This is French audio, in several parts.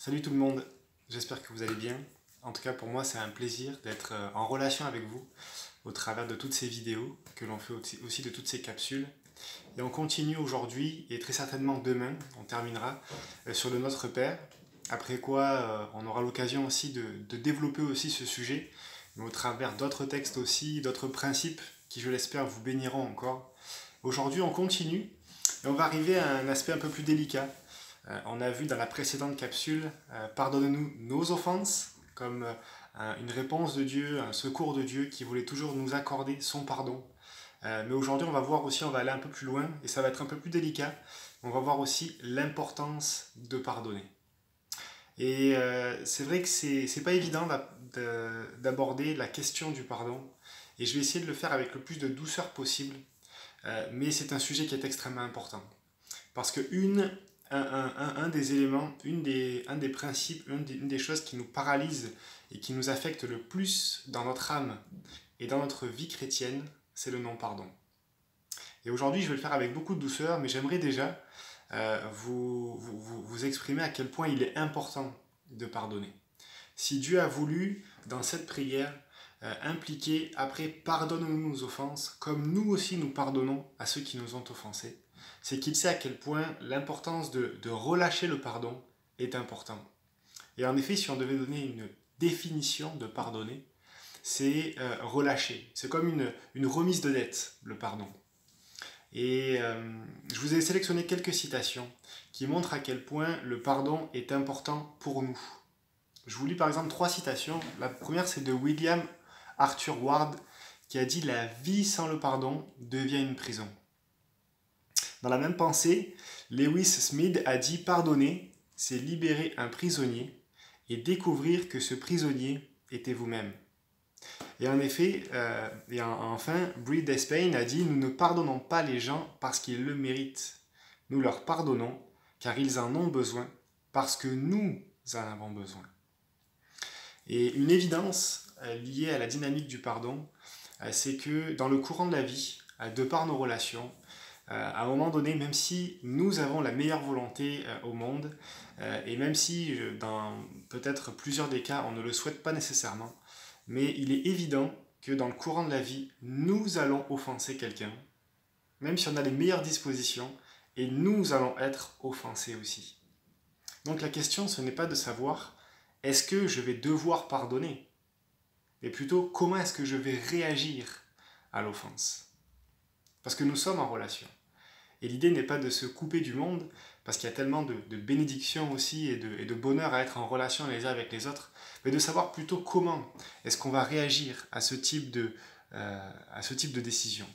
Salut tout le monde, j'espère que vous allez bien. En tout cas pour moi c'est un plaisir d'être en relation avec vous au travers de toutes ces vidéos, que l'on fait aussi de toutes ces capsules. Et on continue aujourd'hui et très certainement demain, on terminera sur le Notre Père. Après quoi on aura l'occasion aussi de développer aussi ce sujet, mais au travers d'autres textes aussi, d'autres principes qui je l'espère vous béniront encore. Aujourd'hui on continue et on va arriver à un aspect un peu plus délicat. On a vu dans la précédente capsule, pardonne-nous nos offenses, comme une réponse de Dieu, un secours de Dieu qui voulait toujours nous accorder son pardon. Mais aujourd'hui, on va voir aussi, on va aller un peu plus loin, et ça va être un peu plus délicat. On va voir aussi l'importance de pardonner. Et c'est vrai que c'est pas évident d'aborder la question du pardon, et je vais essayer de le faire avec le plus de douceur possible, mais c'est un sujet qui est extrêmement important. Parce que un des éléments, un des principes, une des choses qui nous paralyse et qui nous affecte le plus dans notre âme et dans notre vie chrétienne, c'est le non-pardon. Et aujourd'hui, je vais le faire avec beaucoup de douceur, mais j'aimerais déjà vous exprimer à quel point il est important de pardonner. Si Dieu a voulu, dans cette prière, impliquer après pardonne-nous nos offenses, comme nous aussi nous pardonnons à ceux qui nous ont offensés, c'est qu'il sait à quel point l'importance de relâcher le pardon est important. Et en effet, si on devait donner une définition de pardonner, c'est relâcher. C'est comme une remise de dette, le pardon. Et je vous ai sélectionné quelques citations qui montrent à quel point le pardon est important pour nous. Je vous lis par exemple 3 citations. La première, c'est de William Arthur Ward qui a dit « La vie sans le pardon devient une prison ». Dans la même pensée, Lewis Smith a dit « Pardonner, c'est libérer un prisonnier et découvrir que ce prisonnier était vous-même ». Et en effet, enfin, Brie Despain a dit « Nous ne pardonnons pas les gens parce qu'ils le méritent. Nous leur pardonnons car ils en ont besoin, parce que nous en avons besoin. » Et une évidence liée à la dynamique du pardon, c'est que dans le courant de la vie, de par nos relations, à un moment donné, même si nous avons la meilleure volonté au monde, et même si dans peut-être plusieurs des cas, on ne le souhaite pas nécessairement, mais il est évident que dans le courant de la vie, nous allons offenser quelqu'un, même si on a les meilleures dispositions, et nous allons être offensés aussi. Donc la question, ce n'est pas de savoir est-ce que je vais devoir pardonner, mais plutôt comment est-ce que je vais réagir à l'offense. Parce que nous sommes en relation. Et l'idée n'est pas de se couper du monde, parce qu'il y a tellement de bénédictions aussi et de bonheur à être en relation les uns avec les autres, mais de savoir plutôt comment est-ce qu'on va réagir à ce type de décision.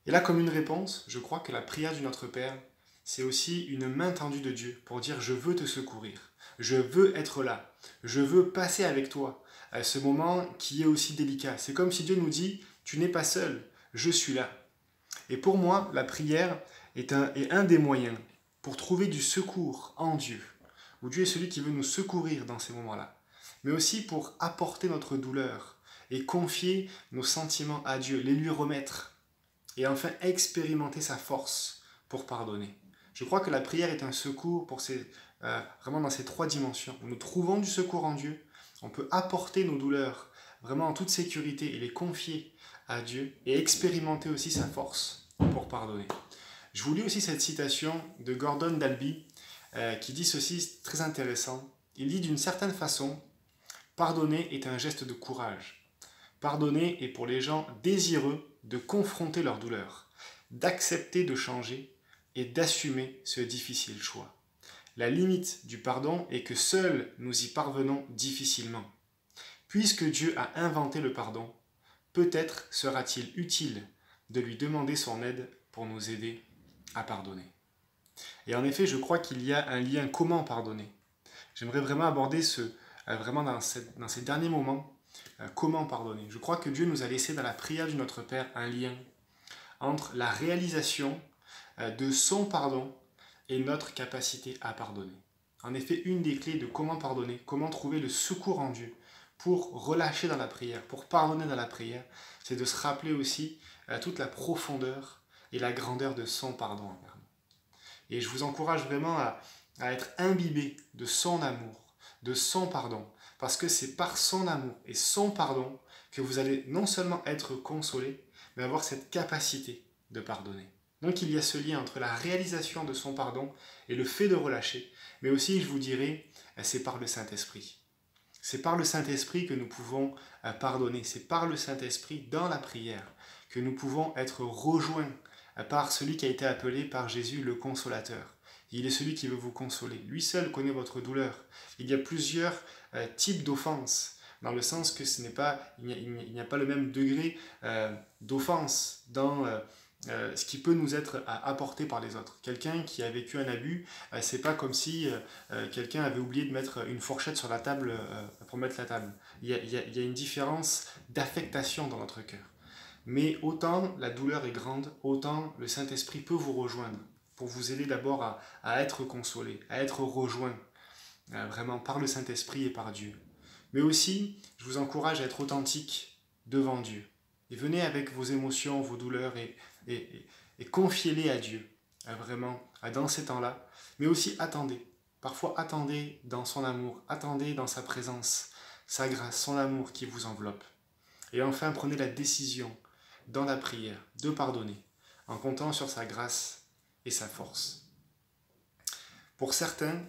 Et là, comme une réponse, je crois que la prière du Notre Père, c'est aussi une main tendue de Dieu pour dire « Je veux te secourir, je veux être là, je veux passer avec toi à ce moment qui est aussi délicat. » C'est comme si Dieu nous dit « Tu n'es pas seul, je suis là. » Et pour moi, la prière est un des moyens pour trouver du secours en Dieu, où Dieu est celui qui veut nous secourir dans ces moments-là, mais aussi pour apporter notre douleur et confier nos sentiments à Dieu, les lui remettre, et enfin expérimenter sa force pour pardonner. Je crois que la prière est un secours pour vraiment dans ces 3 dimensions. Nous trouvons du secours en Dieu, on peut apporter nos douleurs vraiment en toute sécurité et les confier à Dieu et expérimenter aussi sa force pour pardonner. Je vous lis aussi cette citation de Gordon Dalby qui dit ceci, très intéressant. Il dit d'une certaine façon, pardonner est un geste de courage. Pardonner est pour les gens désireux de confronter leur douleur, d'accepter de changer et d'assumer ce difficile choix. La limite du pardon est que seuls nous y parvenons difficilement. Puisque Dieu a inventé le pardon, peut-être sera-t-il utile de lui demander son aide pour nous aider à pardonner. Et en effet, je crois qu'il y a un lien comment pardonner. J'aimerais vraiment aborder vraiment dans ces derniers moments, comment pardonner. Je crois que Dieu nous a laissé dans la prière du Notre Père un lien entre la réalisation de son pardon et notre capacité à pardonner. En effet, une des clés de comment pardonner, comment trouver le secours en Dieu, pour relâcher dans la prière, pour pardonner dans la prière, c'est de se rappeler aussi toute la profondeur et la grandeur de son pardon envers nous. Et je vous encourage vraiment à être imbibé de son amour, de son pardon. Parce que c'est par son amour et son pardon que vous allez non seulement être consolé, mais avoir cette capacité de pardonner. Donc il y a ce lien entre la réalisation de son pardon et le fait de relâcher. Mais aussi, je vous dirais, c'est par le Saint-Esprit. C'est par le Saint-Esprit que nous pouvons pardonner. C'est par le Saint-Esprit, dans la prière, que nous pouvons être rejoints par celui qui a été appelé par Jésus le Consolateur. Il est celui qui veut vous consoler. Lui seul connaît votre douleur. Il y a plusieurs types d'offenses, dans le sens que il n'y a pas le même degré d'offense dans ce qui peut nous être apporté par les autres. Quelqu'un qui a vécu un abus, c'est pas comme si quelqu'un avait oublié de mettre une fourchette sur la table pour mettre la table. Il y a une différence d'affectation dans notre cœur. Mais autant la douleur est grande, autant le Saint-Esprit peut vous rejoindre pour vous aider d'abord à être consolé, à être rejoint vraiment par le Saint-Esprit et par Dieu. Mais aussi, je vous encourage à être authentique devant Dieu. Et venez avec vos émotions, vos douleurs et confiez-les à Dieu, vraiment, dans ces temps-là. Mais aussi attendez. Parfois attendez dans son amour, attendez dans sa présence, sa grâce, son amour qui vous enveloppe. Et enfin, prenez la décision dans la prière de pardonner en comptant sur sa grâce et sa force. Pour certains,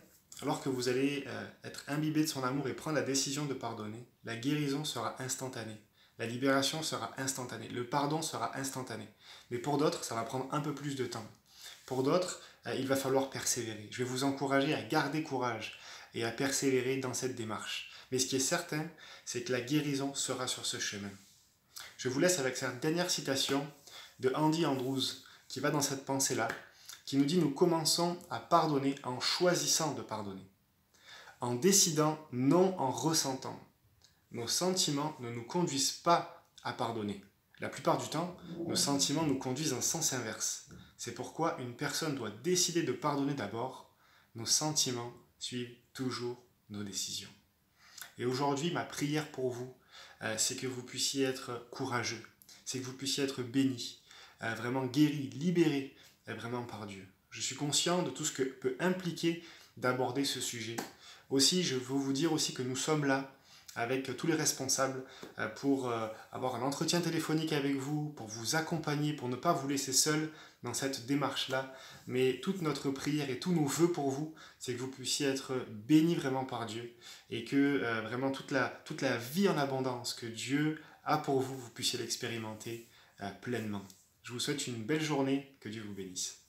alors que vous allez être imbibé de son amour et prendre la décision de pardonner, la guérison sera instantanée, la libération sera instantanée, le pardon sera instantané. Mais pour d'autres, ça va prendre un peu plus de temps. Pour d'autres, il va falloir persévérer. Je vais vous encourager à garder courage et à persévérer dans cette démarche. Mais ce qui est certain, c'est que la guérison sera sur ce chemin. Je vous laisse avec cette dernière citation de Andy Andrews qui va dans cette pensée-là, qui nous dit « Nous commençons à pardonner en choisissant de pardonner, en décidant, non en ressentant. Nos sentiments ne nous conduisent pas à pardonner. La plupart du temps, nos sentiments nous conduisent en sens inverse. C'est pourquoi une personne doit décider de pardonner d'abord. Nos sentiments suivent toujours nos décisions. » Et aujourd'hui, ma prière pour vous, c'est que vous puissiez être courageux, c'est que vous puissiez être bénis, vraiment guéris, libérés, vraiment par Dieu. Je suis conscient de tout ce que peut impliquer d'aborder ce sujet. Aussi, je veux vous dire aussi que nous sommes là avec tous les responsables pour avoir un entretien téléphonique avec vous, pour vous accompagner, pour ne pas vous laisser seul dans cette démarche-là. Mais toute notre prière et tous nos vœux pour vous, c'est que vous puissiez être bénis vraiment par Dieu et que vraiment toute la vie en abondance que Dieu a pour vous, vous puissiez l'expérimenter pleinement. Je vous souhaite une belle journée, que Dieu vous bénisse.